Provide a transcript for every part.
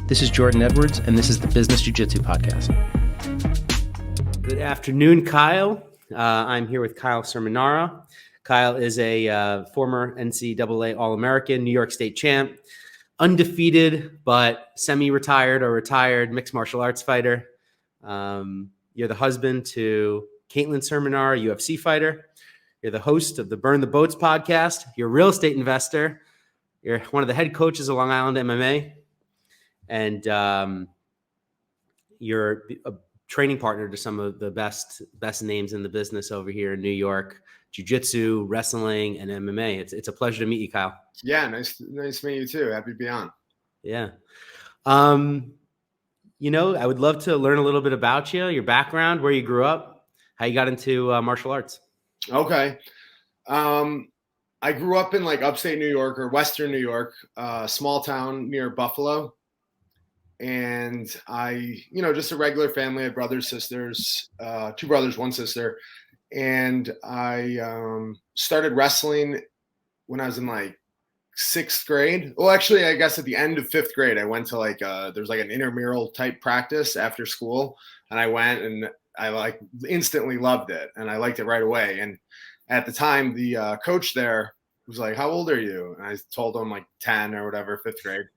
This is Jordan Edwards, and this is the Business Jiu Jitsu Podcast. Good afternoon, Kyle. I'm here with Katlyn Cerminara. Kyle is a former NCAA All-American, New York State champ, undefeated but semi-retired or retired mixed martial arts fighter. You're the husband to Katlyn Cerminara, UFC fighter. You're the host of the Burn the Boats podcast. You're a real estate investor. You're one of the head coaches of Long Island MMA. And you're a training partner to some of the best names in the business over here in New York, jiu-jitsu, wrestling, and MMA. It's a pleasure to meet you, Kyle. Yeah, nice to meet you too. Happy to be on. Yeah. I would love to learn a little bit about you, your background, where you grew up, how you got into martial arts. Okay. I grew up in like upstate New York or Western New York, small town near Buffalo. And I, just a regular family. I had brothers, sisters, 2 brothers, 1 sister. And I started wrestling when I was in like 6th grade. Well, actually, I guess at the end of 5th grade, I went to like, there's like an intramural type practice after school. And I went and I like instantly loved it. And I liked it right away. And at the time, the coach there was like, "How old are you?" And I told him like 10 or whatever, 5th grade.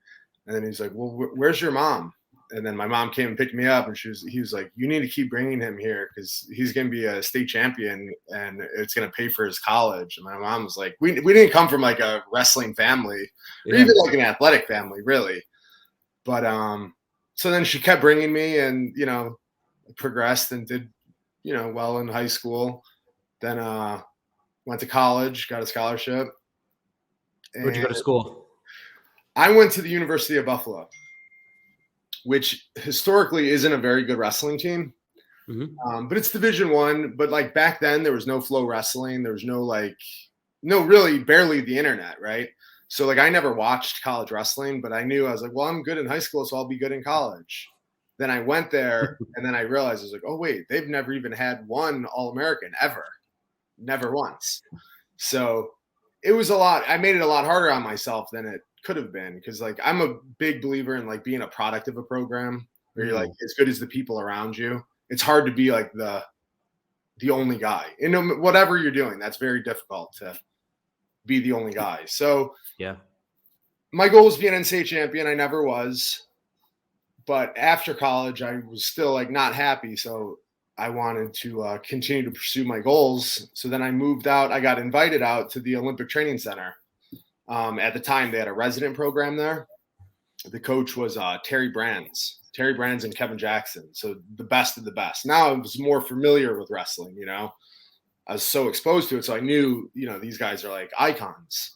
And then he's like, "Well, where's your mom?" And then my mom came and picked me up, and he was like, "You need to keep bringing him here because he's going to be a state champion, and it's going to pay for his college." And my mom was like, "We didn't come from like a wrestling family, or even like an athletic family, really." But so then she kept bringing me, and progressed and did well in high school. Then went to college, got a scholarship. Where'd you go to school? I went to the University of Buffalo, which historically isn't a very good wrestling team, but it's Division I. But like back then, there was no flow wrestling. There was really barely the internet, right? So like I never watched college wrestling, but I was like, well, I'm good in high school, so I'll be good in college. Then I went there, and then I realized I was like, oh wait, they've never even had one All-American ever, never once. So it was a lot. I made it a lot harder on myself than it could have been, because like I'm a big believer in like being a product of a program where you're like as good as the people around you. It's hard to be like the only guy in whatever you're doing. That's very difficult to be the only guy. So yeah, my goal was to be an NCAA champion. I never was, but after college I was still like not happy. So I wanted to continue to pursue my goals. So then I moved out. I got invited out to the Olympic Training Center. At the time, they had a resident program there. The coach was Terry Brands and Kevin Jackson. So the best of the best. Now I was more familiar with wrestling, I was so exposed to it. So I knew, these guys are like icons.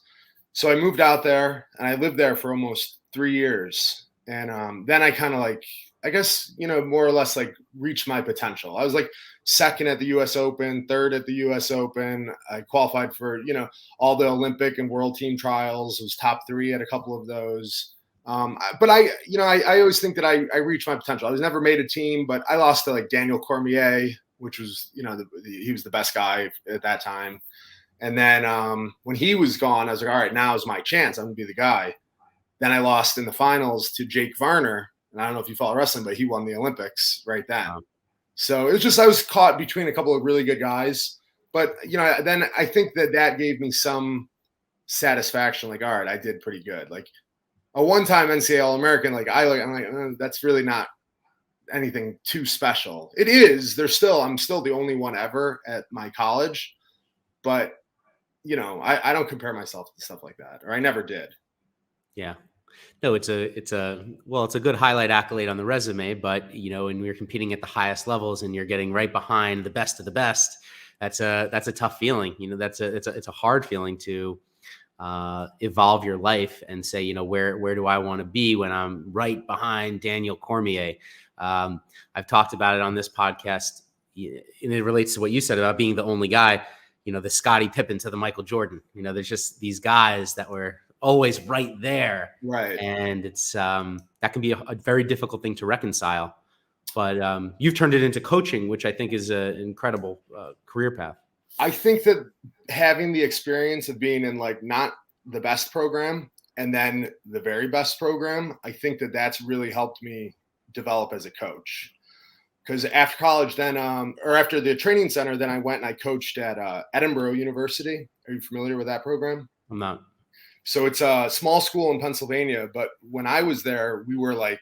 So I moved out there and I lived there for almost 3 years. And then I kind of like, I guess, more or less like reached my potential. I was like 2nd at the U.S. Open, 3rd at the U.S. Open. I qualified for, all the Olympic and world team trials. Was top 3 at a couple of those. But I always think that I reached my potential. I was never made a team, but I lost to like Daniel Cormier, which was, he was the best guy at that time. And then when he was gone, I was like, all right, now is my chance. I'm going to be the guy. Then I lost in the finals to Jake Varner. And I don't know if you follow wrestling, but he won the Olympics right then. Wow. So it was just I was caught between a couple of really good guys. But, then I think that gave me some satisfaction. Like, all right, I did pretty good. Like a one-time NCAA All-American, I'm like, that's really not anything too special. It is. I'm still the only one ever at my college. But, I don't compare myself to stuff like that, or I never did. Yeah. No, it's a good highlight accolade on the resume, but when you're competing at the highest levels and you're getting right behind the best of the best, that's a tough feeling. It's a hard feeling to evolve your life and say, where do I want to be when I'm right behind Daniel Cormier? I've talked about it on this podcast, and it relates to what you said about being the only guy. The Scottie Pippen to the Michael Jordan. There's just these guys that were always right there. Right. And it's that can be a very difficult thing to reconcile. But you've turned it into coaching, which I think is an incredible career path. I think that having the experience of being in like not the best program and then the very best program, I think that's really helped me develop as a coach. Because after college, then, or after the training center, then I went and I coached at Edinburgh University. Are you familiar with that program? I'm not. So it's a small school in Pennsylvania, but when I was there, we were like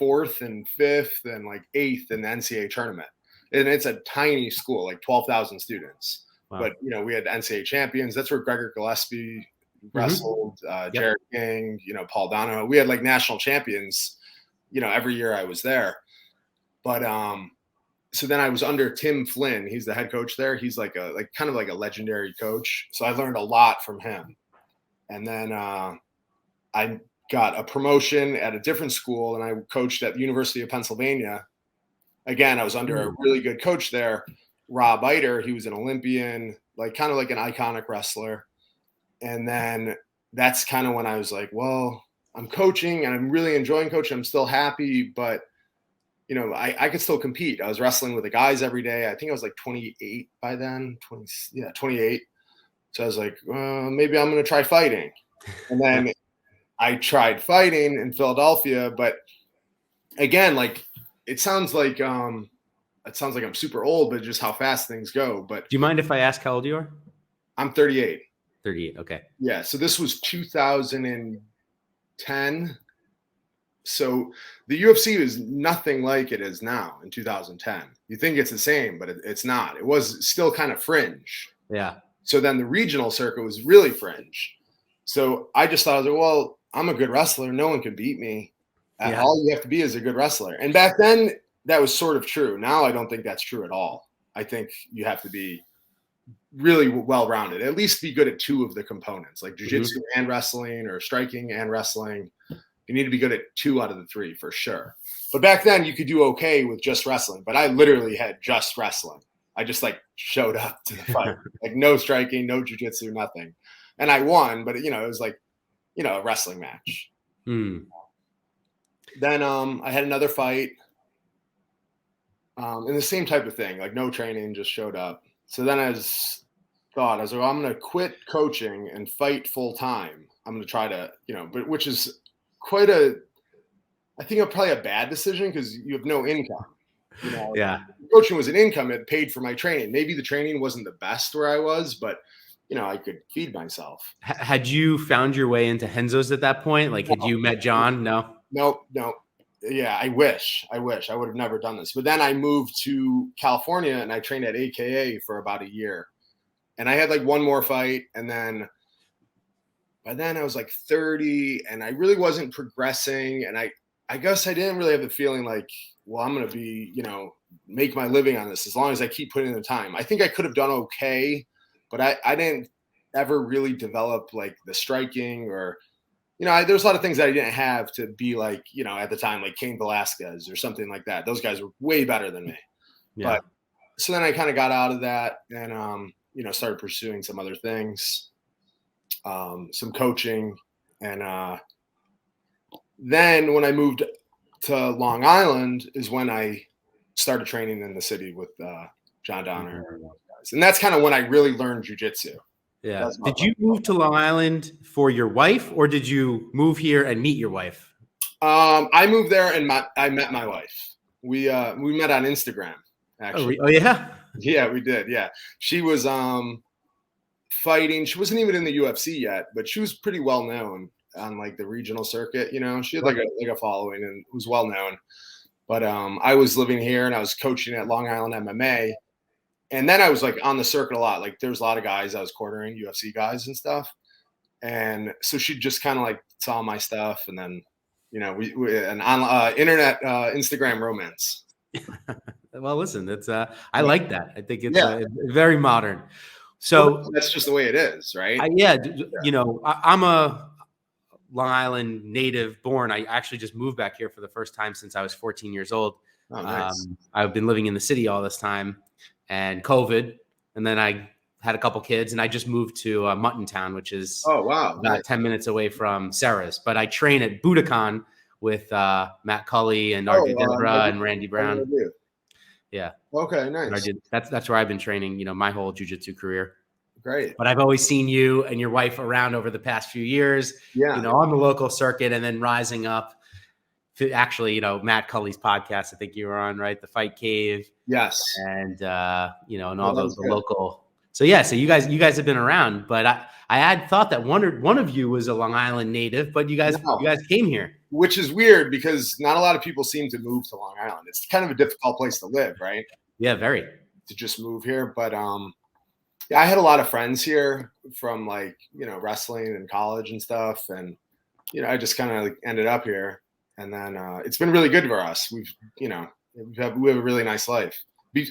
4th and 5th and like 8th in the NCAA tournament. And it's a tiny school, like 12,000 students. Wow. But, we had NCAA champions. That's where Gregor Gillespie wrestled, Jared King, Paul Donahoe. We had like national champions, every year I was there. But so then I was under Tim Flynn. He's the head coach there. He's like kind of like a legendary coach. So I learned a lot from him. And then I got a promotion at a different school, and I coached at the University of Pennsylvania. Again, I was under a really good coach there, Rob Eiter. He was an Olympian, kind of like an iconic wrestler. And then that's kind of when I was like, well, I'm coaching and I'm really enjoying coaching. I'm still happy, but I could still compete. I was wrestling with the guys every day. I think I was like 28 by then, 28. So I was like, maybe I'm going to try fighting. And then I tried fighting in Philadelphia, but again, it sounds like I'm super old, but just how fast things go. But do you mind if I ask how old you are? I'm 38. 38. Okay. Yeah. So this was 2010. So the UFC is nothing like it is now in 2010. You think it's the same, but it's not. It was still kind of fringe. Yeah. So then the regional circuit was really fringe. So I just thought, well, I'm a good wrestler. No one can beat me. Yeah. All you have to be is a good wrestler. And back then that was sort of true. Now I don't think that's true at all. I think you have to be really well-rounded, at least be good at 2 of the components, like jiu-jitsu and wrestling, or striking and wrestling. You need to be good at 2 out of the 3 for sure. But back then you could do okay with just wrestling, but I literally had just wrestling. I just showed up to the fight, no striking, no jiu-jitsu, nothing. And I won, but it was a wrestling match. Then I had another fight and the same type of thing, no training, just showed up. So then I was like, well, I'm going to quit coaching and fight full time. I'm going to try to, but which is I think probably a bad decision because you have no income. Yeah. Coaching was an income. It paid for my training. Maybe the training wasn't the best where I was, but I could feed myself. Had you found your way into Henzo's at that point? Had you met John? No. Yeah, I wish I would have never done this. But then I moved to California and I trained at AKA for about a year. And I had one more fight. And then by then I was 30 and I really wasn't progressing. And I guess I didn't really have the feeling well, I'm going to be, make my living on this as long as I keep putting in the time. I think I could have done okay, but I didn't ever really develop the striking or, there's a lot of things that I didn't have to be at the time, Cain Velasquez or something like that. Those guys were way better than me. Yeah. But so then I kind of got out of that and, started pursuing some other things, some coaching. And then when I moved to Long Island is when I started training in the city with John Donner. And that's kind of when I really learned jiu-jitsu. Yeah. Did you move to Long Island for your wife, or did you move here and meet your wife? I moved there and I met my wife. We met on Instagram, actually. Oh yeah? Yeah, we did. Yeah. She was fighting. She wasn't even in the UFC yet, but she was pretty well known on the regional circuit. She had a following and was well known. But I was living here and I was coaching at Long Island MMA. And then I was on the circuit a lot. There was a lot of guys I was quartering, UFC guys and stuff. And so she just kind of saw my stuff. And then, we an internet Instagram romance. Well, listen, it's I like that. I think it's very modern. So that's just the way it is, right? I'm a Long Island native born. I actually just moved back here for the first time since I was 14 years old. Oh, nice. I've been living in the city all this time. And COVID, and then I had a couple kids, and I just moved to Muttontown, which is about 10 minutes away from Sarah's. But I train at Budokan with Matt Cully and Arjun Debra and Randy Brown. Yeah. Okay, nice. That's where I've been training, my whole jiu-jitsu career. Great. But I've always seen you and your wife around over the past few years, Yeah. you know, on the local circuit and then rising up to actually, you know, Matt Cully's podcast, I think you were on, right? The Fight Cave. Yes. And, you know, and Well, all that's the good. local. So, yeah, so you guys have been around, but I had thought that one of you was a Long Island native, but you guys came here. Which is weird because not a lot of people seem to move to Long Island. It's kind of a difficult place to live, right? Yeah, very. To just move here. But yeah, I had a lot of friends here from like, you know, wrestling and college and stuff. And, you know, I just kind of like ended up here. And then it's been really good for us. We've, you know, we have a really nice life.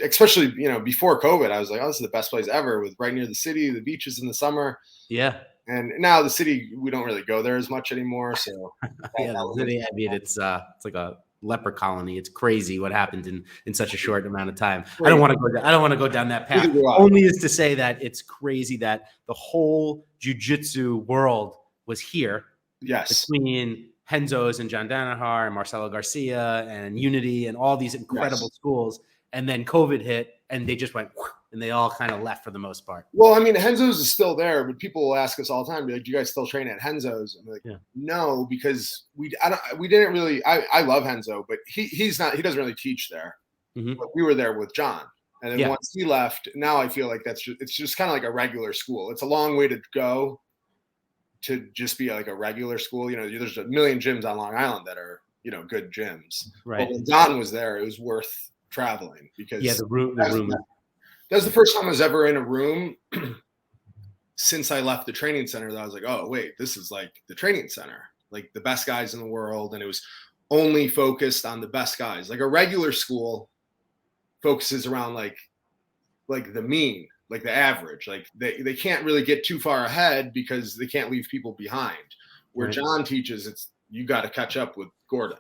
Especially, you know, before COVID, I was like, oh, this is the best place ever, with right near the city, the beaches in the summer. Yeah. And now the city, we don't really go there as much anymore. So yeah, the city, I mean, it's like a leper colony. It's crazy what happened in such a short amount of time. I don't want to go down that path. Only is to say that it's crazy that the whole jiu-jitsu world was here. Yes. Between Henzo's and John Danaher and Marcelo Garcia and Unity and all these incredible schools. And then COVID hit and they just went, and they all kind of left for the most part. Well, I mean, Henzo's is still there, but people will ask us all the time, be like, do you guys still train at Henzo's? I'm like, no, because we didn't really, I love Henzo, but he doesn't really teach there. Mm-hmm. But we were there with John. And then once he left, now I feel like it's just kind of like a regular school. It's a long way to go to just be like a regular school. You know, there's a million gyms on Long Island that are, you know, good gyms. Right. But when John was there, it was worth traveling because the room. That was the first time I was ever in a room since I left the training center that I was like, oh, wait, this is like the training center, like the best guys in the world. And it was only focused on the best guys. Like a regular school focuses around like the mean, like the average. Like they can't really get too far ahead because they can't leave people behind. Where John teaches, it's you got to catch up with Gordon.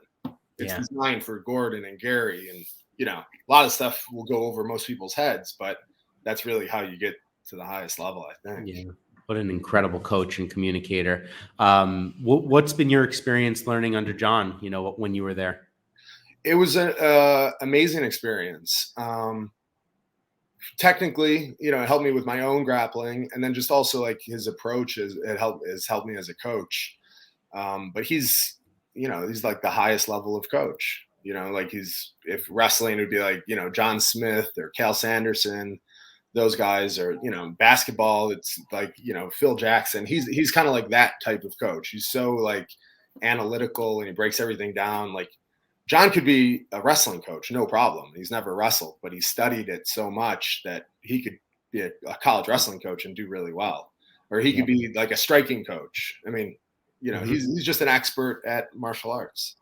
It's designed for Gordon and Gary, and you know, a lot of stuff will go over most people's heads, but that's really how you get to the highest level, I think. Yeah. What an incredible coach and communicator. What's been your experience learning under John, you know, when you were there? It was an amazing experience. Technically, you know, it helped me with my own grappling, and then just also like his approach has helped me as a coach. But he's like the highest level of coach. You know, like if wrestling would be like, you know, John Smith or Cal Sanderson, those guys are, you know, basketball, it's like, you know, Phil Jackson. He's kind of like that type of coach. He's so like analytical and he breaks everything down. Like John could be a wrestling coach, no problem. He's never wrestled, but he studied it so much that he could be a college wrestling coach and do really well. Or he could be like a striking coach. I mean, you know, he's just an expert at martial arts.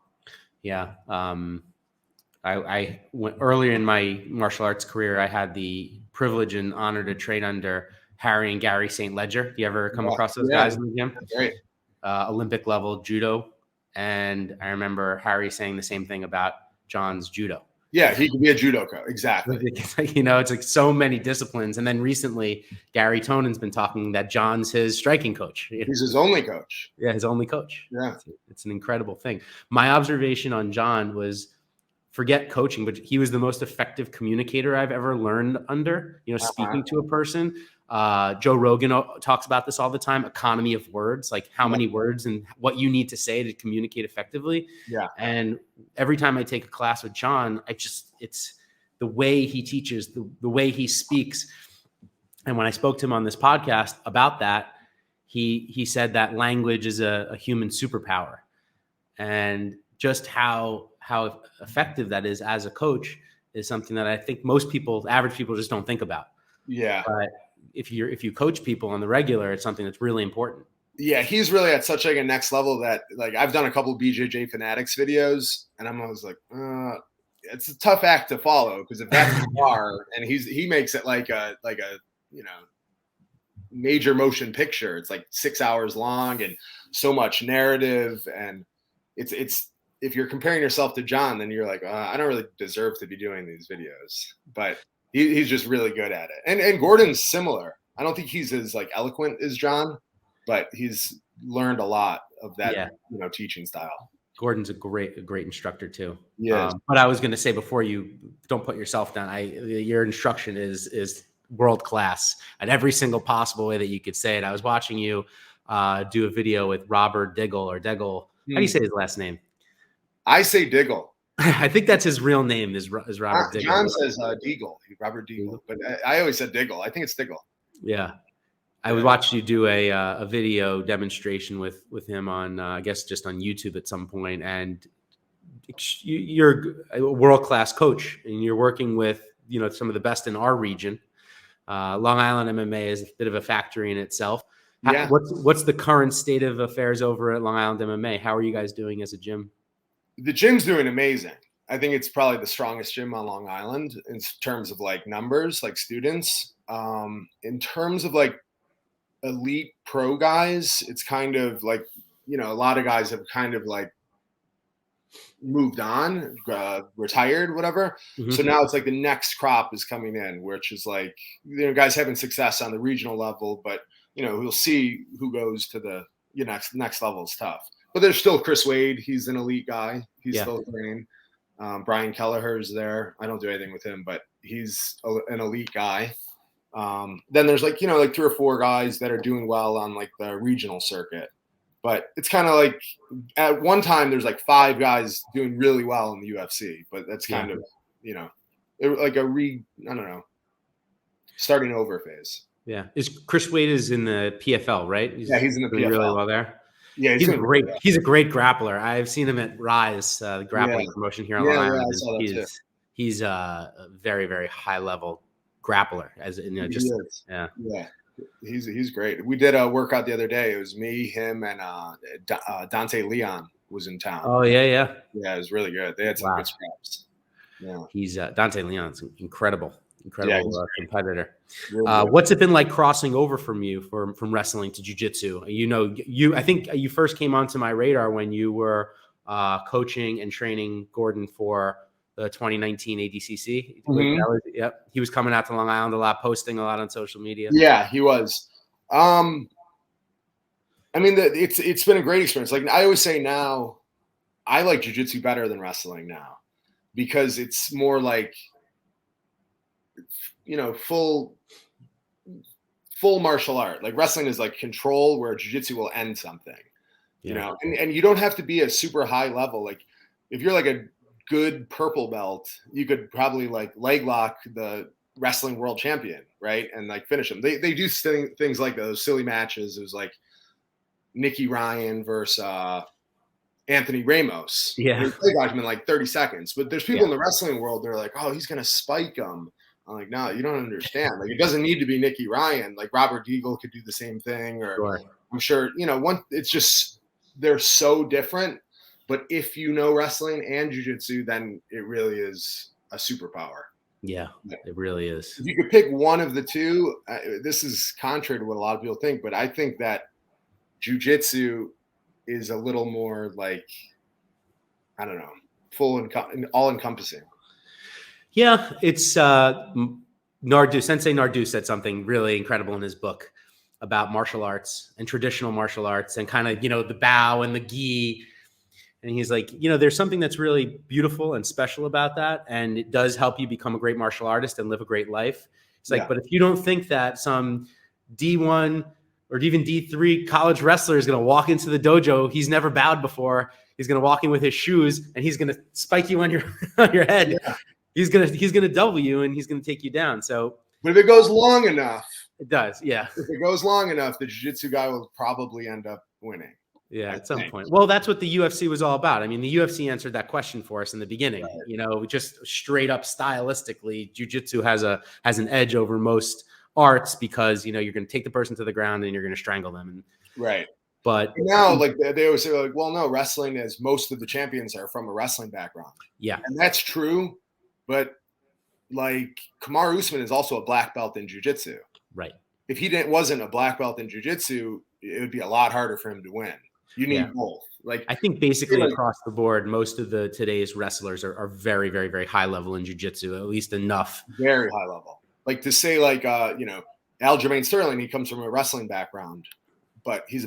Yeah. I went earlier in my martial arts career. I had the privilege and honor to train under Harry and Gary St. Ledger. Do you ever come across those guys in the gym? Right. Olympic level judo. And I remember Harry saying the same thing about John's judo. Yeah, he could be a judoka. Exactly. You know, it's like so many disciplines. And then recently, Gary Tonen's been talking that John's his striking coach. He's his only coach. Yeah, his only coach. Yeah. It's an incredible thing. My observation on John was, forget coaching, but he was the most effective communicator I've ever learned under, you know, speaking to a person. Joe Rogan talks about this all the time, economy of words, like how many words and what you need to say to communicate effectively. Yeah. And every time I take a class with John, it's the way he teaches, the way he speaks. And when I spoke to him on this podcast about that, he said that language is a human superpower, and just how effective that is as a coach is something that I think most people, average people, just don't think about. Yeah. But if you coach people on the regular, it's something that's really important. Yeah, he's really at such like a next level that like I've done a couple of BJJ Fanatics videos, and I'm always like, it's a tough act to follow, because if that's the bar, and he makes it like a you know, major motion picture. It's like 6 hours long and so much narrative, and it's if you're comparing yourself to John, then you're like, I don't really deserve to be doing these videos, but he's just really good at it. And Gordon's similar. I don't think he's as like eloquent as John, but he's learned a lot of that, you know, teaching style. Gordon's a great instructor too. Yeah. But I was going to say, before you don't put yourself down, your instruction is world class at every single possible way that you could say it. I was watching you do a video with Robert Diggle or Deggle. How do you say his last name? I say Diggle. I think that's his real name is Robert Diggle. John says Deagle, Robert Deagle, but I always said Diggle. I think it's Diggle. Yeah. I would watch you do a video demonstration with him on, I guess, just on YouTube at some point. And you're a world-class coach, and you're working with, some of the best in our region. Long Island MMA is a bit of a factory in itself. Yeah. What's the current state of affairs over at Long Island MMA? How are you guys doing as a gym? The gym's doing amazing. I think it's probably the strongest gym on Long Island in terms of like numbers, like students. In terms of like elite pro guys, it's kind of like, a lot of guys have kind of like moved on, retired, whatever. Mm-hmm. So now it's like the next crop is coming in, which is like, guys having success on the regional level, but we'll see who goes to the next level is tough. But there's still Chris Wade. He's an elite guy. He's still training. Brian Kelleher's there. I don't do anything with him, but he's an elite guy. Then there's like 3 or 4 guys that are doing well on like the regional circuit. But it's kind of like at one time there's like 5 guys doing really well in the UFC. But that's kind of, like starting over phase. Yeah. Chris Wade is in the PFL, right? He's in the PFL. Really well there. Yeah, he's great. He's a great grappler. I've seen him at Rise, the grappling promotion here on Long Island. I saw that too. He's a very, very high level grappler. He's great. We did a workout the other day. It was me, him, and Dante Leon was in town. Oh yeah. Yeah, it was really good. They had some good scraps. Yeah, he's Dante Leon's incredible competitor. Really what's it been like crossing over from wrestling to jiu-jitsu? I think you first came onto my radar when you were coaching and training Gordon for the 2019 ADCC. Mm-hmm. He was coming out to Long Island a lot, posting a lot on social media. Yeah, he was. It's been a great experience. Like I always say now, I like jiu-jitsu better than wrestling now because it's more like full martial art. Like wrestling is like control, where jiu-jitsu will end something. And you don't have to be a super high level. Like if you're like a good purple belt, you could probably like leg lock the wrestling world champion, right? And like finish him. They do things like those silly matches. It was like Nicky Ryan versus Anthony Ramos. Yeah, they got him in like 30 seconds. But there's people in the wrestling world, they're like, oh, he's gonna spike him. I'm like, no, you don't understand. Like, it doesn't need to be Nicky Ryan. Like Robert Deagle could do the same thing, or sure. I'm sure it's just they're so different. But if you know wrestling and jiu-jitsu, then it really is a superpower. Yeah, it really is. If you could pick one of the two, this is contrary to what a lot of people think, but I think that jiu-jitsu is a little more like, I don't know, full and all-encompassing. Yeah, it's Sensei Nardu said something really incredible in his book about martial arts and traditional martial arts and kind of, the bow and the gi. And he's like, there's something that's really beautiful and special about that. And it does help you become a great martial artist and live a great life. It's like, but if you don't think that some D1 or even D3 college wrestler is going to walk into the dojo, he's never bowed before. He's going to walk in with his shoes and he's going to spike you on your head. Yeah. He's gonna double you and he's gonna take you down. So, but if it goes long enough, it does. Yeah. If it goes long enough, the jiu-jitsu guy will probably end up winning. Yeah, at some point. Well, that's what the UFC was all about. I mean, the UFC answered that question for us in the beginning. Right. Just straight up stylistically, jiu-jitsu has an edge over most arts because you're going to take the person to the ground and you're going to strangle them. And, right. But now, like they always say, like, well, no, wrestling is most of the champions are from a wrestling background. Yeah, and that's true. But like Kamaru Usman is also a black belt in jiu-jitsu. Right. If he wasn't a black belt in jiu-jitsu, it would be a lot harder for him to win. You need both. Like I think basically across the board, most of today's wrestlers are very, very, very high level in jiu-jitsu, at least enough. Very high level. Like to say like, Aljamain Sterling, he comes from a wrestling background, but he's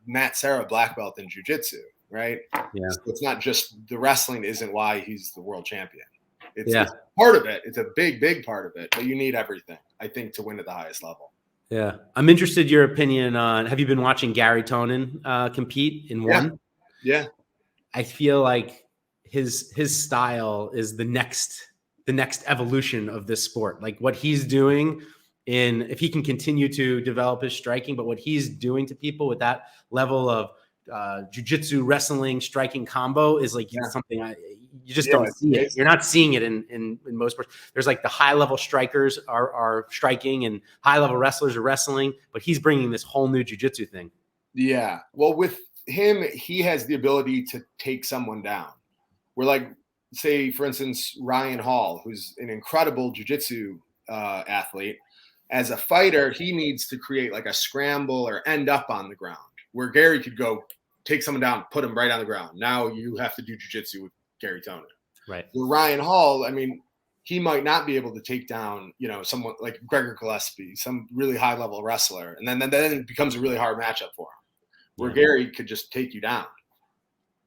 Matt Serra black belt in jiu-jitsu, right? Yeah. So it's not just the wrestling isn't why he's the world champion. It's part of it. It's a big part of it, but you need everything, I think, to win at the highest level. Yeah. I'm interested in your opinion on, have you been watching Gary Tonin compete in one? Yeah. I feel like his style is the next evolution of this sport. Like what he's doing if he can continue to develop his striking, but what he's doing to people with that level of jiu-jitsu, wrestling, striking combo is like something you just don't see it. You're not seeing it in most sports. There's like the high level strikers are striking and high level wrestlers are wrestling, but he's bringing this whole new jiu-jitsu thing. Yeah. Well, with him, he has the ability to take someone down. We're like, say, for instance, Ryan Hall, who's an incredible jiu-jitsu athlete. As a fighter, he needs to create like a scramble or end up on the ground, where Gary could go take someone down, put him right on the ground. Now you have to do jiu-jitsu with Gary Tonin. Right. With Ryan Hall, I mean, he might not be able to take down, someone like Gregor Gillespie, some really high-level wrestler, and then it becomes a really hard matchup for him, where Gary could just take you down.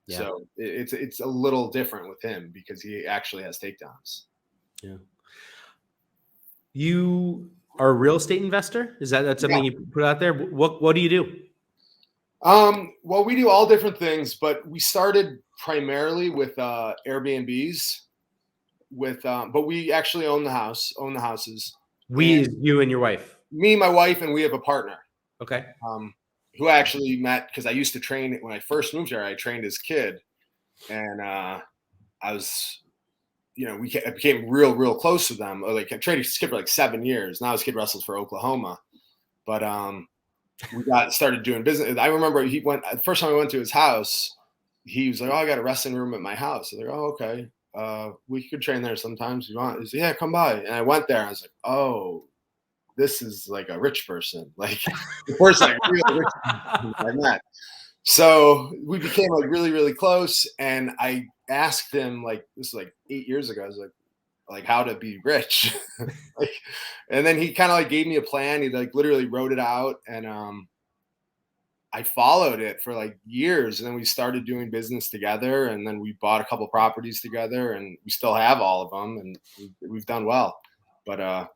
Yeah. So it's a little different with him because he actually has takedowns. Yeah. You are a real estate investor? Is that something you put out there? What do you do? Well, we do all different things, but we started primarily with Airbnbs. But we actually own the houses. You and your wife? Me, my wife, and we have a partner. Okay. Who I actually met because I used to train when I first moved here. I trained as a kid, and I was, we became real close to them. Like I trained as a kid for like 7 years. Now this kid wrestles for Oklahoma, but we started doing business. I remember the first time I went to his house, he was like, "Oh, I got a wrestling room at my house." I was like, "Oh, okay. We could train there sometimes if you want." He said, "Yeah, come by." And I went there and I was like, "Oh, this is like a rich person." Like the first like real rich person I met. So we became like really close. And I asked him, like, this is like 8 years ago. I was like how to be rich. And then he kind of like gave me a plan. He like literally wrote it out, and I followed it for like years, and then we started doing business together, and then we bought a couple properties together, and we still have all of them, and we've done well. But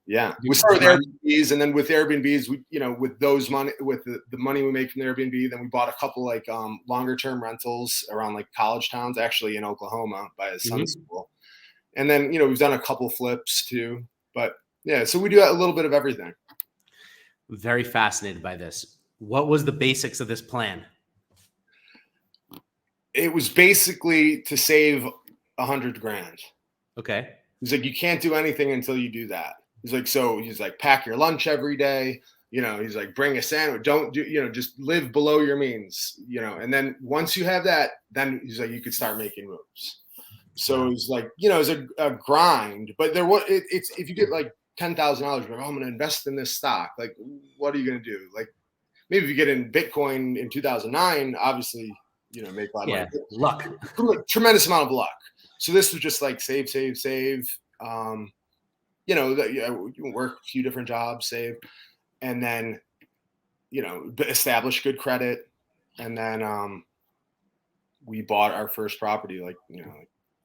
we started with Airbnbs, and then with Airbnbs, we with those money, with the money we make from the Airbnb, then we bought a couple like longer term rentals around like college towns, actually in Oklahoma by his son's school, and then we've done a couple flips too. But yeah, so we do a little bit of everything. Very fascinated by this. What was the basics of this plan? It was basically to save $100,000. Okay. He's like, you can't do anything until you do that. He's like, pack your lunch every day. He's like, bring a sandwich. Don't do, just live below your means, and then once you have that, then he's like, you could start making moves. So it's like, it's a grind, but it's, if you get like $10,000, you're like, oh, I'm going to invest in this stock. Like, what are you going to do? Like, maybe if you get in Bitcoin in 2009, obviously, make a lot of money. Luck. Tremendous amount of luck. So this was just like save. You can work a few different jobs, save, and then, establish good credit. And then we bought our first property like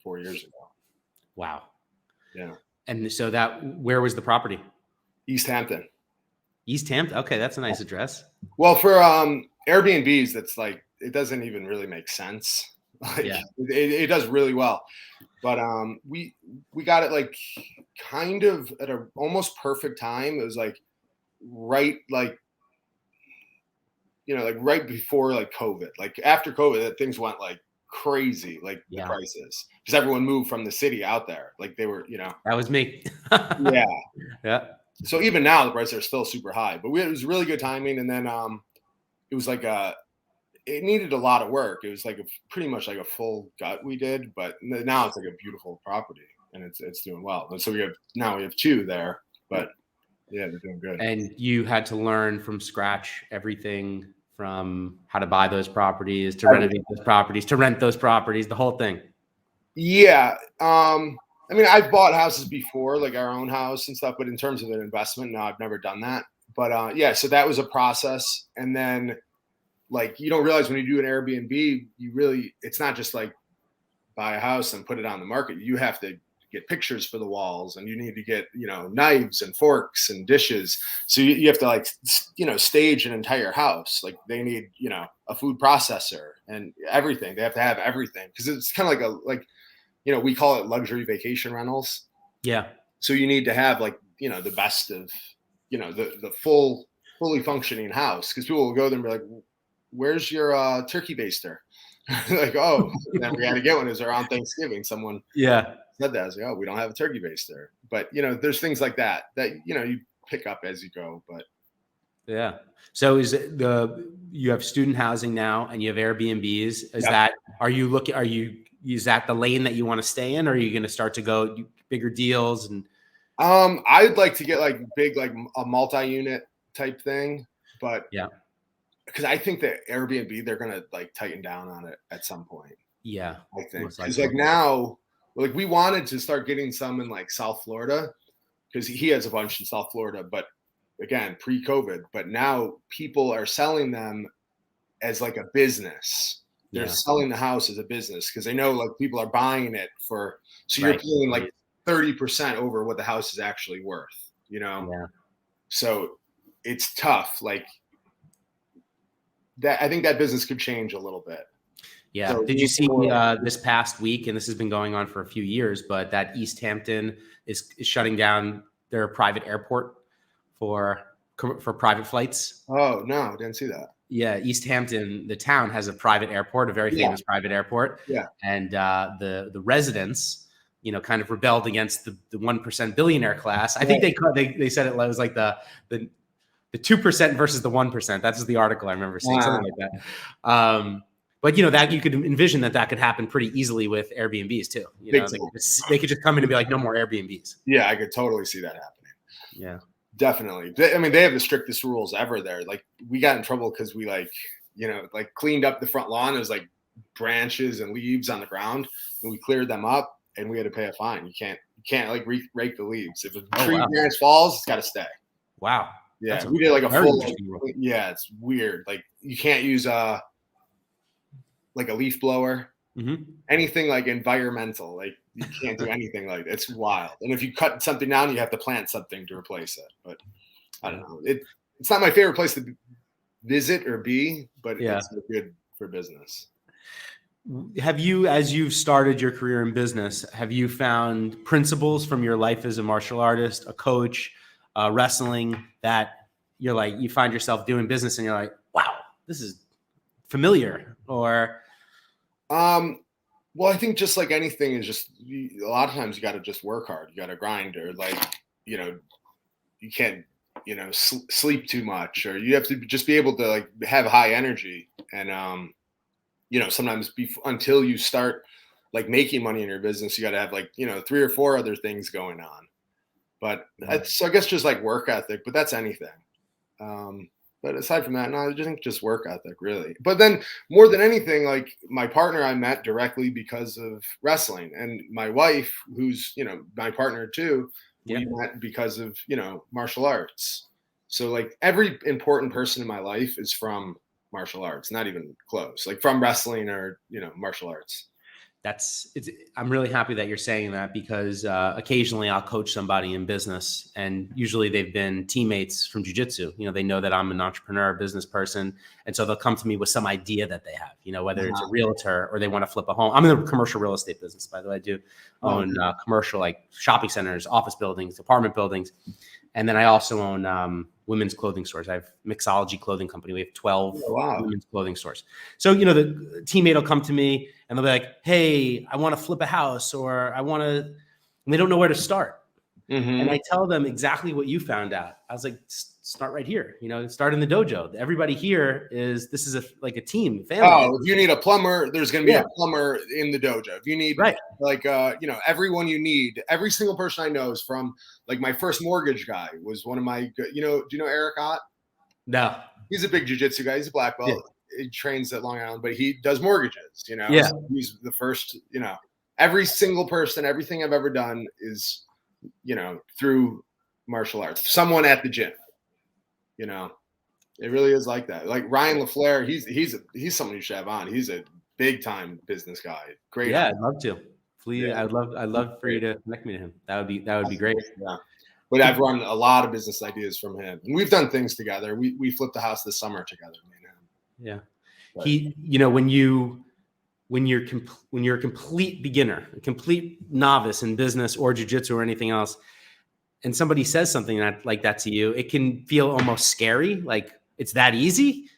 4 years ago. Wow. Yeah. And so where was the property? East Hampton. East Hampton. Okay. That's a nice address. Well, for Airbnbs, that's like, it doesn't even really make sense. Like, it does really well, but we got it like kind of at a almost perfect time. It was like right before like COVID. Like after COVID, things went like crazy, like the prices, because everyone moved from the city out there. Like they were, that was me. Yeah. So even now the prices are still super high, but it was really good timing. And then it was like it needed a lot of work. It was like pretty much like a full gut we did, but now it's like a beautiful property and it's doing well. And so we have two there, but yeah, they're doing good. And you had to learn from scratch everything from how to buy those properties, to renovate those properties, to rent those properties, the whole thing. Yeah. I mean, I've bought houses before, like our own house and stuff, but in terms of an investment, no, I've never done that. But so that was a process. And then like, you don't realize when you do an Airbnb, it's not just like buy a house and put it on the market, you have to get pictures for the walls, and you need to get, knives and forks and dishes. So you have to like, stage an entire house. Like they need, a food processor and everything. They have to have everything, because it's kind of like we call it luxury vacation rentals. Yeah. So you need to have like, the best of, the fully functioning house, because people will go there and be like, where's your turkey baster? Like, oh, and then we had to get one. It was around Thanksgiving. Someone said that. I was like, oh, we don't have a turkey baster. But, there's things like that you pick up as you go. But yeah. So is it you have student housing now and you have Airbnbs. Is that the lane that you want to stay in? Or are you going to start to go bigger deals? And I'd like to get like big, like a multi-unit type thing, but yeah, because I think that Airbnb, they're going to like tighten down on it at some point. Yeah. I think because like now, like we wanted to start getting some in like South Florida, because he has a bunch in South Florida, but again, pre-COVID, but now people are selling them as like a business. They're selling the house as a business because they know like people are buying it for, so you're paying like 30% over what the house is actually worth, Yeah. So it's tough. Like that, I think that business could change a little bit. Yeah. So did you see this past week, and this has been going on for a few years, but that East Hampton is shutting down their private airport for private flights? Oh, no, I didn't see that. Yeah. East Hampton, the town, has a private airport, a very famous private airport. Yeah. And the residents, kind of rebelled against the 1% billionaire class. I think they said it was like the 2% versus the 1%. That's the article I remember seeing, something like that. But that you could envision that could happen pretty easily with Airbnbs too. They could just come in and be like, no more Airbnbs. Yeah, I could totally see that happening. Yeah, definitely. I mean, they have the strictest rules ever there. Like we got in trouble because we cleaned up the front lawn. It was like branches and leaves on the ground, and we cleared them up, and we had to pay a fine. You can't like rake the leaves. If a tree branch falls, it's got to stay. Wow. Yeah, we did like a full. Yeah, it's weird. Like you can't use like a leaf blower, anything like environmental. Like you can't do anything like that. It's wild. And if you cut something down, you have to plant something to replace it. But I don't know. It's not my favorite place to visit or be, but it's good for business. Have you, as you've started your career in business, have you found principles from your life as a martial artist, a coach, wrestling, that you're like, you find yourself doing business and you're like, wow, this is familiar? Or well, I think just like anything is just a lot of times you got to just work hard. You got to grind, or like, you can't, sleep too much, or you have to just be able to like have high energy. And, sometimes until you start like making money in your business, you got to have like, 3 or 4 other things going on. But so I guess just like work ethic, but that's anything. But aside from that, no, I just think just work ethic, really. But then more than anything, like my partner I met directly because of wrestling, and my wife, who's, my partner too, we met because of, martial arts. So like every important person in my life is from martial arts, not even close, like from wrestling or, martial arts. I'm really happy that you're saying that, because occasionally I'll coach somebody in business, and usually they've been teammates from Jiu Jitsu. They know that I'm an entrepreneur, business person. And so they'll come to me with some idea that they have, whether it's a realtor or they want to flip a home. I'm in the commercial real estate business, by the way. I do own commercial, like shopping centers, office buildings, apartment buildings. And then I also own women's clothing stores. I have Mixology clothing company. We have 12 women's clothing stores. So, the teammate will come to me and they'll be like, hey, I want to flip a house, or and they don't know where to start. And I tell them exactly what you found out. I was like, start right here, start in the dojo. Everybody here this is like a team, family. Oh, if you need a plumber, there's going to be a plumber in the dojo. If you need like, everyone you need, every single person I know is from, like, my first mortgage guy was one of my, do you know Eric Ott? No. He's a big jiu-jitsu guy. He's a black belt. Yeah. He trains at Long Island, but he does mortgages, Yeah. So he's the first, every single person, everything I've ever done is, through martial arts, someone at the gym. It really is like that. Like Ryan LaFleur, he's someone you should have on. He's a big time business guy. Great. Yeah, I'd love to. Please, Yeah. I'd love for you to connect me to him. That would be great. Yeah. But I've run a lot of business ideas from him, and we've done things together. We flipped a house this summer together, me and him. Yeah. But, He, when you're a complete beginner, a complete novice in business or jiu-jitsu or anything else, and somebody says something like that to you, it can feel almost scary. Like it's that easy,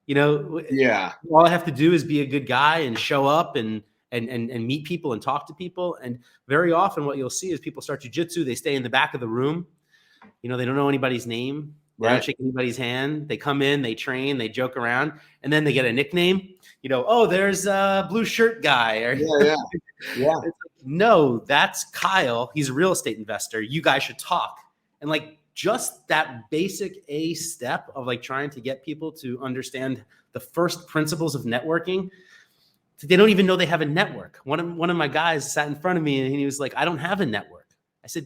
yeah. All I have to do is be a good guy and show up and meet people and talk to people. And very often what you'll see is people start jiu-jitsu, they stay in the back of the room. They don't know anybody's name. They don't shake anybody's hand. They come in, they train, they joke around, and then they get a nickname. Oh, there's a blue shirt guy. Or, Yeah. It's like, no, that's Kyle. He's a real estate investor. You guys should talk. And like just that basic A step of like trying to get people to understand the first principles of networking. They don't even know they have a network. One of my guys sat in front of me and he was like, I don't have a network. I said,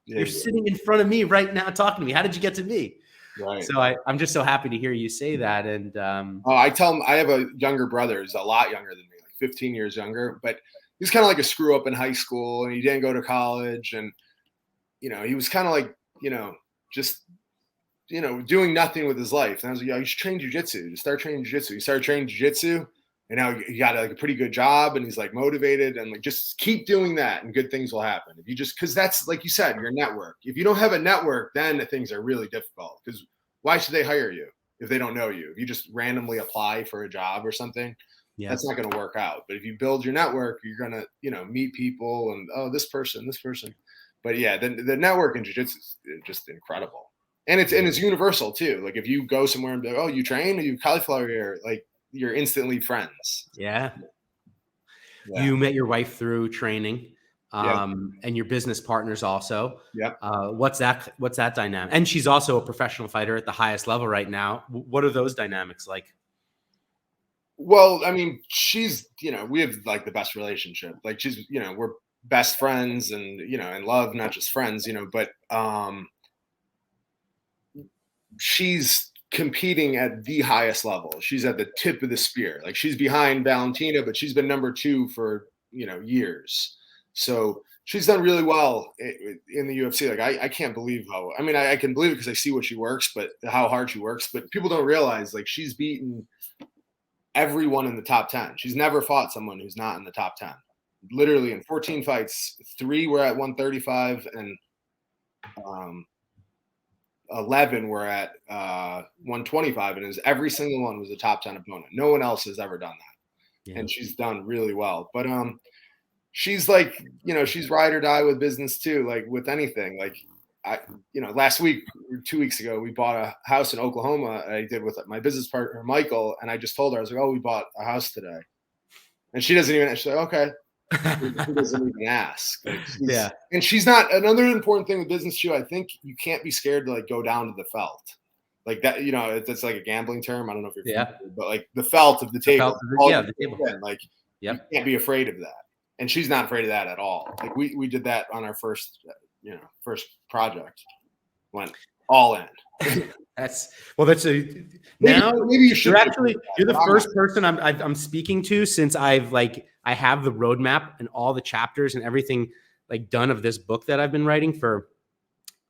you're sitting in front of me right now talking to me. How did you get to me? Right. So I'm just so happy to hear you say that. And I tell him I have a younger brother who's a lot younger than me, like 15 years younger, but he's kind of like a screw up in high school and he didn't go to college. And, he was kind of like, just, doing nothing with his life. And I was like, you should train jiu-jitsu. Just start training jiu-jitsu. He started training jiu-jitsu and now he got like a pretty good job and he's like motivated and like, just keep doing that and good things will happen. If you just, cause that's like you said, your network. If you don't have a network, then things are really difficult because why should they hire you if they don't know you? If you just randomly apply for a job or something, that's not going to work out. But if you build your network, you're going to, meet people and, this person. But yeah, the network in jiu-jitsu is just incredible. And it's universal too. Like if you go somewhere and be like, oh, you train or you cauliflower ear, like you're instantly friends. Yeah. You met your wife through training. And your business partners also. Yep. What's that dynamic? And she's also a professional fighter at the highest level right now. What are those dynamics like? Well, I mean, she's, we have like the best relationship. Like she's, we're best friends and, and love, not just friends, but she's competing at the highest level. She's at the tip of the spear. Like she's behind Valentina, but she's been number 2 for, years. So she's done really well in the UFC. Like I can't believe how, I can believe it because I see what she works, but how hard she works, but people don't realize like she's beaten everyone in the top 10. She's never fought someone who's not in the top 10. Literally in 14 fights, 3 were at 135 and 11 were at 125. And every single one was a top 10 opponent. No one else has ever done that. Yeah. And she's done really well. But she's like, she's ride or die with business too, like with anything. Like last week, 2 weeks ago, we bought a house in Oklahoma. I did with my business partner, Michael. And I just told her, I was like, oh, we bought a house today. And she doesn't even, she's like, okay. She doesn't even ask. Like and she's not, another important thing with business too, I think you can't be scared to like go down to the felt. Like that, that's like a gambling term. I don't know if you're familiar, but like the felt of the table. The table. Like you can't be afraid of that. And she's not afraid of that at all. Like we did that on our first project. Went all in. Now maybe you should. You're the first person I'm speaking to since I have the roadmap and all the chapters and everything like done of this book that I've been writing for,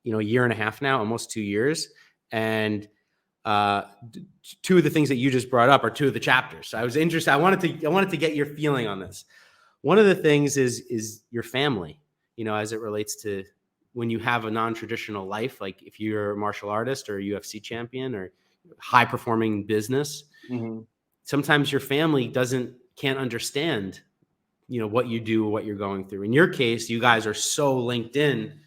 a year and a half now, almost 2 years. And 2 of the things that you just brought up are 2 of the chapters. So I was interested. I wanted to get your feeling on this. One of the things is your family, as it relates to when you have a non-traditional life, like if you're a martial artist or a UFC champion or high performing business, sometimes your family can't understand, what you do, what you're going through. In your case, you guys are so linked in,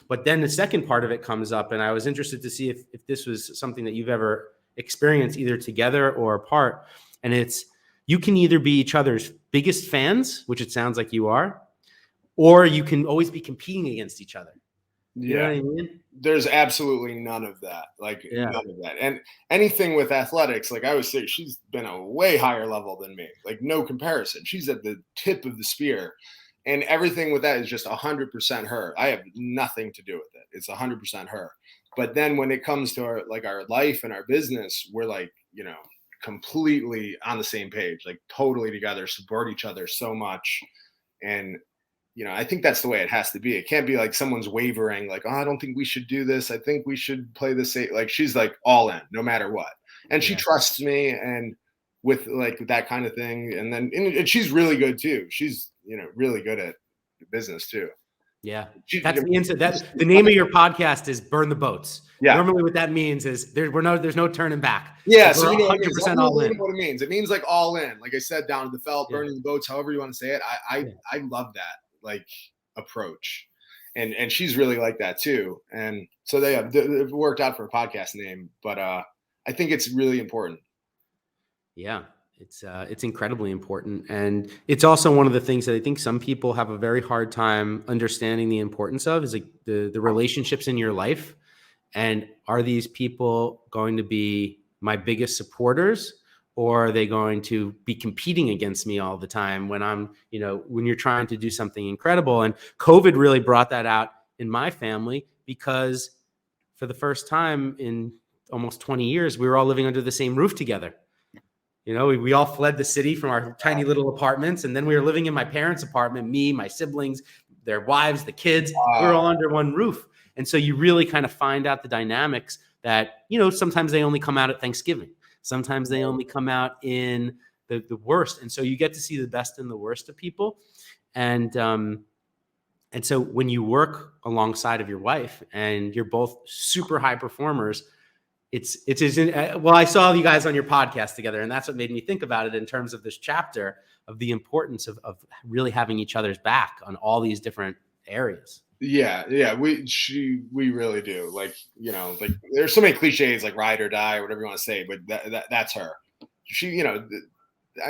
but then the second part of it comes up. And I was interested to see if this was something that you've ever experienced either together or apart. And it's, you can either be each other's biggest fans, which it sounds like you are, or you can always be competing against each other. You know what I mean? There's absolutely none of that. Like none of that. And anything with athletics, like I always say, she's been a way higher level than me. Like no comparison. She's at the tip of the spear. And everything with that is just 100% her. I have nothing to do with it. It's 100% her. But then when it comes to our life and our business, we're like, completely on the same page, like totally together, support each other so much. And, I think that's the way it has to be. It can't be like someone's wavering, like, oh, I don't think we should do this. I think we should play this. Like, she's like all in no matter what. And she trusts me and with like that kind of thing. And then, and she's really good too. She's, really good at business too. Yeah. That's the inside. That's the name of your podcast is Burn the Boats. Yeah. Normally what that means is there's no turning back. Yeah. Like, so we're 100% all in. What it means. It means like all in, like I said, down to the felt, burning the boats, however you want to say it. I love that like approach. And she's really like that too. And so it worked out for a podcast name, but I think it's really important. Yeah. It's incredibly important. And it's also one of the things that I think some people have a very hard time understanding the importance of is like the relationships in your life. And are these people going to be my biggest supporters, or are they going to be competing against me all the time when I'm, when you're trying to do something incredible? And COVID really brought that out in my family because for the first time in almost 20 years, we were all living under the same roof together. We all fled the city from our tiny little apartments. And then we were living in my parents' apartment, me, my siblings, their wives, the kids, we were all under one roof. And so you really kind of find out the dynamics that, sometimes they only come out at Thanksgiving. Sometimes they only come out in the worst. And so you get to see the best and the worst of people. And so when you work alongside of your wife and you're both super high performers, I saw you guys on your podcast together, and that's what made me think about it in terms of this chapter of the importance of really having each other's back on all these different areas. Yeah. We really do. Like, like there's so many cliches like ride or die or whatever you want to say, but that's her. She,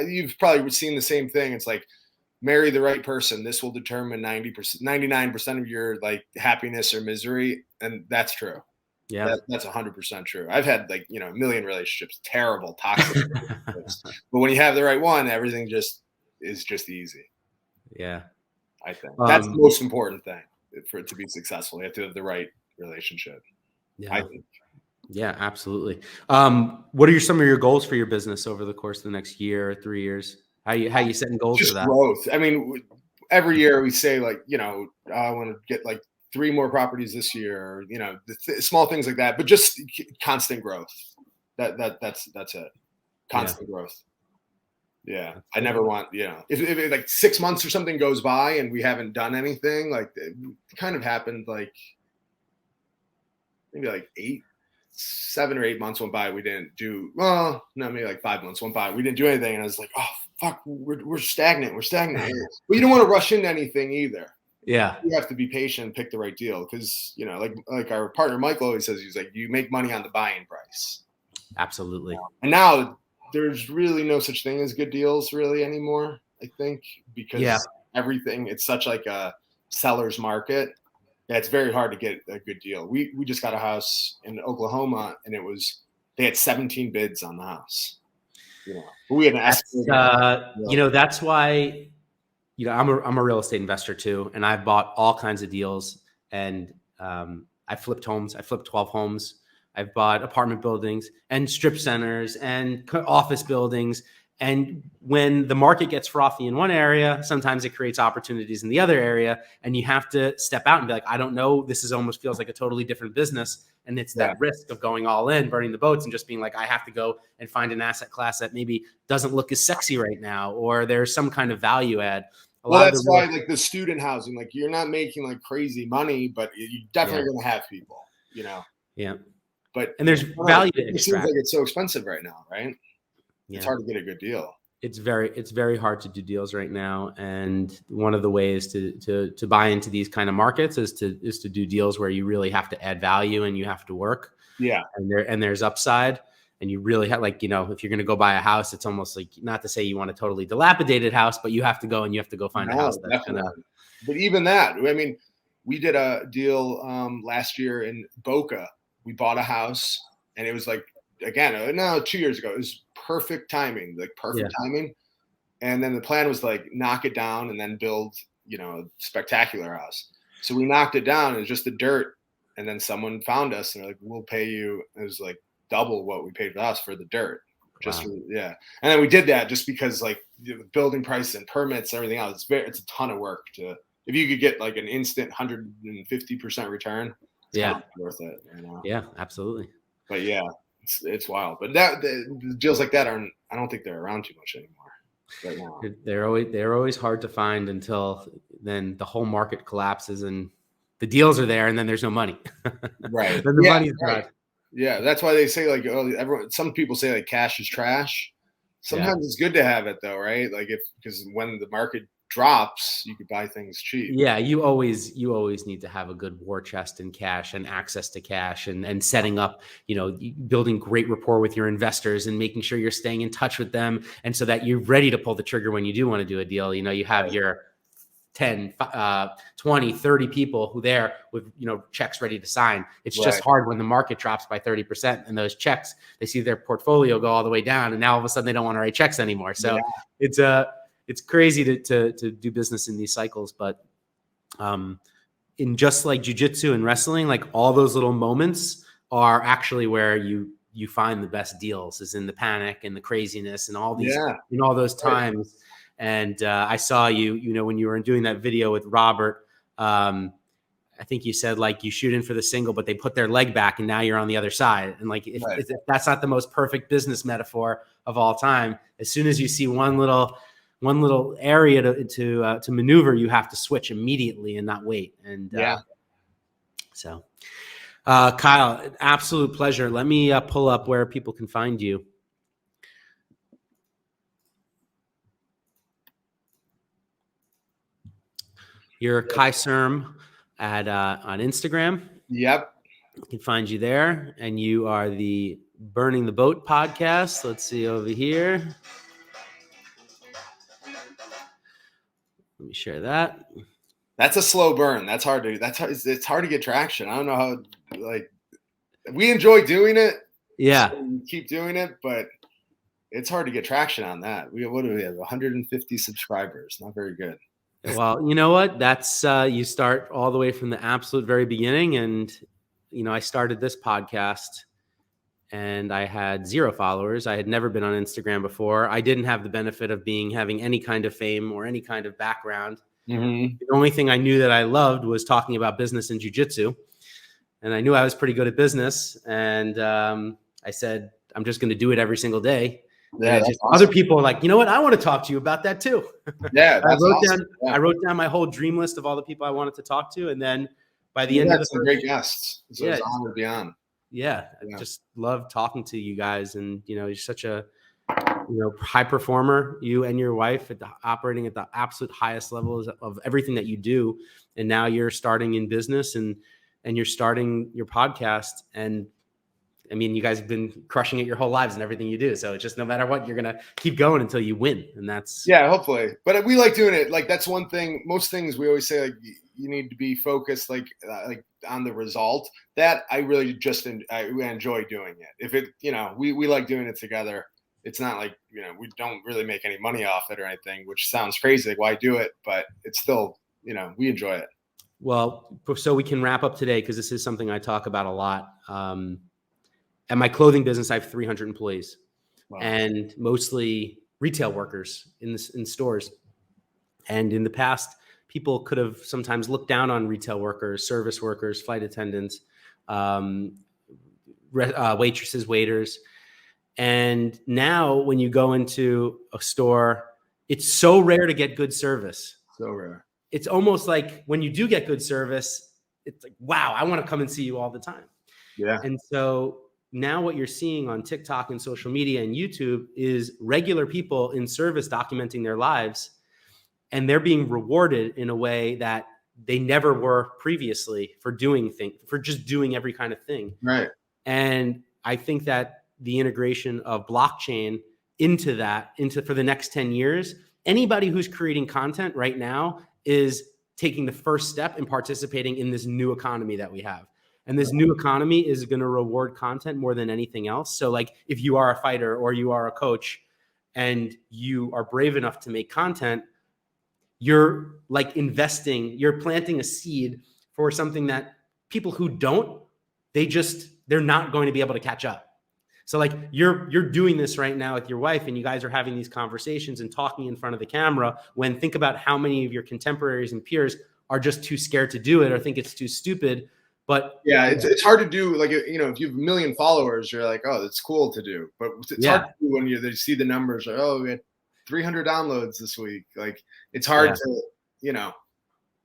you've probably seen the same thing. It's like marry the right person. This will determine 99% of your like happiness or misery. And that's true. Yeah, that's 100% true. I've had like, a million relationships, terrible, toxic relationships. But when you have the right one, everything is just easy. Yeah. I think that's the most important thing for it to be successful. You have to have the right relationship. Yeah. I think. Yeah, absolutely. What are some of your goals for your business over the course of the next year or 3 years? How you setting goals Just for that? Growth. I mean, every year we say like, I want to get like 3 more properties this year, small things like that, but just constant growth. That's it. Constant growth. Yeah. I never want, if like 6 months or something goes by and we haven't done anything, like it kind of happened like maybe like 7 or 8 months went by. We didn't do, maybe like 5 months went by. We didn't do anything. And I was like, oh, fuck, we're stagnant. We're stagnant. But you don't want to rush into anything either. Yeah. You have to be patient and pick the right deal because, like our partner Michael always says, he's like, you make money on the buying price. Absolutely. And now there's really no such thing as good deals really anymore, I think, because everything, it's such like a seller's market. Yeah, it's very hard to get a good deal. We just got a house in Oklahoma and they had 17 bids on the house. But we had an estimate. That's why I'm a real estate investor too, and I've bought all kinds of deals, and I flipped homes. I flipped 12 homes. I've bought apartment buildings and strip centers and office buildings. And when the market gets frothy in one area, sometimes it creates opportunities in the other area, and you have to step out and be like, I don't know, this almost feels like a totally different business. And it's that risk of going all in, burning the boats, and just being like, I have to go and find an asset class that maybe doesn't look as sexy right now, or there's some kind of value add. That's why like the student housing, like you're not making like crazy money, but you're definitely going to have people, Yeah. And there's value to extract. It seems like it's so expensive right now, right? Yeah. It's hard to get a good deal. It's very hard to do deals right now. And one of the ways to buy into these kind of markets is to do deals where you really have to add value and you have to work. Yeah. And there's upside. And you really have if you're going to go buy a house, it's almost like, not to say you want a totally dilapidated house, but you have to go find a house that's going to. But even that, I mean, we did a deal last year in Boca. We bought a house and it was like, again, 2 years ago, it was perfect timing. Timing. And then the plan was like knock it down and then build, a spectacular house. So we knocked it down. It was just the dirt. And then someone found us and they're like, we'll pay you. It was like double what we paid for the house for the dirt. Just Wow. yeah. And then we did that just because like the building price and permits, everything else. It's a ton of work to, if you could get like an instant 150% return, it's kind Yeah. of worth it, you know? Yeah, absolutely. But yeah, it's wild. But the deals like that I don't think they're around too much anymore right now. They're always hard to find until then the whole market collapses and the deals are there and then there's no money. Right. Then the Yeah, money's right. gone. Yeah, that's why they say like, oh, everyone. Some people say like cash is trash. Yeah. Sometimes it's good to have it though, right? Like because when the market drops, you could buy things cheap. Yeah, you always need to have a good war chest and cash and access to cash and setting up, building great rapport with your investors and making sure you're staying in touch with them. And so that you're ready to pull the trigger when you do want to do a deal. You have your 10, 20, 30 people who there with, checks ready to sign. It's just hard when the market drops by 30% and those checks, they see their portfolio go all the way down and now all of a sudden they don't want to write checks anymore. So it's crazy to do business in these cycles, but in just like jiu-jitsu and wrestling, like all those little moments are actually where you find the best deals, is in the panic and the craziness and all these, in all those times. And I saw you, when you were doing that video with Robert, I think you said like you shoot in for the single, but they put their leg back and now you're on the other side. And like, if that's not the most perfect business metaphor of all time, as soon as you see one little area to maneuver, you have to switch immediately and not wait. And so Kyle, an absolute pleasure. Let me pull up where people can find you. You're Kai Serm on Instagram. Yep. You can find you there. And you are the Burning the Boat podcast. Let's see over here. Let me share that. That's a slow burn. It's hard to get traction. I don't know how, like, we enjoy doing it. Yeah. So we keep doing it, but it's hard to get traction on that. What do we have? 150 subscribers. Not very good. Well, you know what? That's you start all the way from the absolute very beginning. And, I started this podcast and I had 0 followers. I had never been on Instagram before. I didn't have the benefit of having any kind of fame or any kind of background. Mm-hmm. The only thing I knew that I loved was talking about business and jiu-jitsu. And I knew I was pretty good at business. And I said, I'm just going to do it every single day. Yeah, awesome. Other people are like, you know what? I want to talk to you about that too. Yeah, I wrote down my whole dream list of all the people I wanted to talk to. And then by the end of the some great guests. So it's an honor to be on. Yeah, I just love talking to you guys. And, you're such a, high performer, you and your wife operating at the absolute highest levels of everything that you do. And now you're starting in business and you're starting your podcast. And I mean, you guys have been crushing it your whole lives and everything you do. So it's just no matter what, you're going to keep going until you win. And that's. Yeah, hopefully. But we like doing it. Like, that's one thing. Most things we always say, like, you need to be focused, like on the result. That I really we enjoy doing it. If it, we like doing it together. It's not like, we don't really make any money off it or anything, which sounds crazy. Like, why do it? But it's still, we enjoy it. Well, so we can wrap up today, because this is something I talk about a lot. At my clothing business, I have 300 employees. Wow. And mostly retail workers in stores. And in the past, people could have sometimes looked down on retail workers, service workers, flight attendants, waitresses, waiters. And now when you go into a store, it's so rare to get good service. So rare. It's almost like when you do get good service, it's like, wow, I want to come and see you all the time. Yeah. And so now what you're seeing on TikTok and social media and YouTube is regular people in service documenting their lives, and they're being rewarded in a way that they never were previously for just doing every kind of thing. Right. And I think that the integration of blockchain into for the next 10 years, anybody who's creating content right now is taking the first step in participating in this new economy that we have. And this new economy is going to reward content more than anything else. So like, if you are a fighter or you are a coach and you are brave enough to make content, you're like you're planting a seed for something that people who don't, they're not going to be able to catch up. So like you're doing this right now with your wife, and you guys are having these conversations and talking in front of the camera, when think about how many of your contemporaries and peers are just too scared to do it or think it's too stupid. But yeah, it's hard to do. Like, you know, if you have 1 million followers, you're like, oh, that's cool to do. But it's hard to do when they see the numbers, like, oh, we had 300 downloads this week. Like, it's hard to, you know.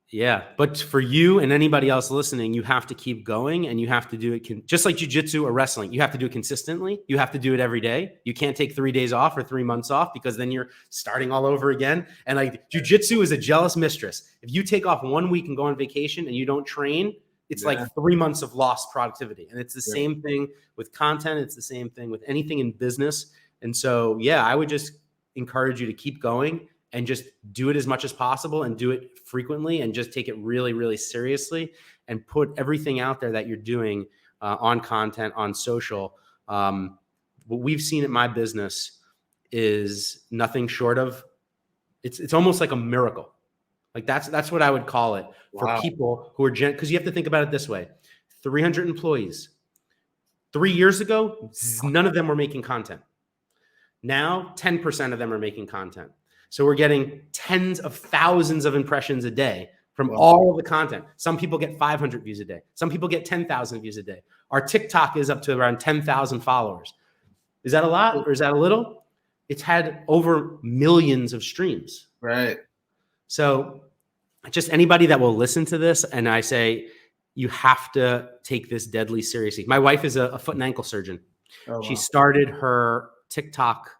Yeah. But for you and anybody else listening, you have to keep going, and you have to do it just like jiu-jitsu or wrestling. You have to do it consistently. You have to do it every day. You can't take 3 days off or 3 months off, because then you're starting all over again. And like jiu-jitsu is a jealous mistress. If you take off 1 week and go on vacation and you don't train, it's like 3 months of lost productivity. And it's the same thing with content. It's the same thing with anything in business. And so, yeah, I would just encourage you to keep going and just do it as much as possible, and do it frequently, and just take it really, really seriously, and put everything out there that you're doing on content, on social. What we've seen at my business is nothing short of, it's almost like a miracle. Like that's what I would call it for people who are because you have to think about it this way: 300 employees. 3 years ago, none of them were making content. Now, 10% of them are making content. So we're getting tens of thousands of impressions a day from all of the content. Some people get 500 views a day. Some people get 10,000 views a day. Our TikTok is up to around 10,000 followers. Is that a lot or is that a little? It's had over millions of streams. Right. So just anybody that will listen to this, and I say, you have to take this deadly seriously. My wife is a foot and ankle surgeon. She started her TikTok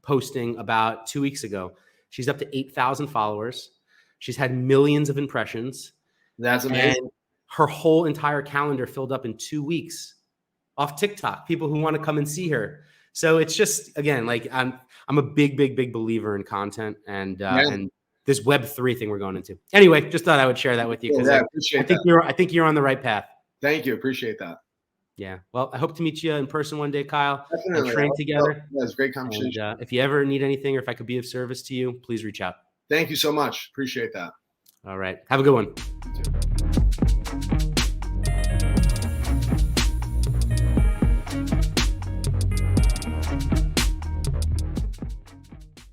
posting about 2 weeks ago. She's up to 8,000 followers. She's had millions of impressions. That's amazing. And her whole entire calendar filled up in 2 weeks off TikTok, people who want to come and see her. So it's just, again, like I'm a big believer in content, and this Web3 thing we're going into. Anyway, just thought I would share that with you, because I think you're on the right path. Thank you. Appreciate that. Yeah. Well, I hope to meet you in person one day, Kyle. Definitely. And train together. Yeah, it's a great conversation. And, if you ever need anything, or if I could be of service to you, please reach out. Thank you so much. Appreciate that. All right. Have a good one. You too.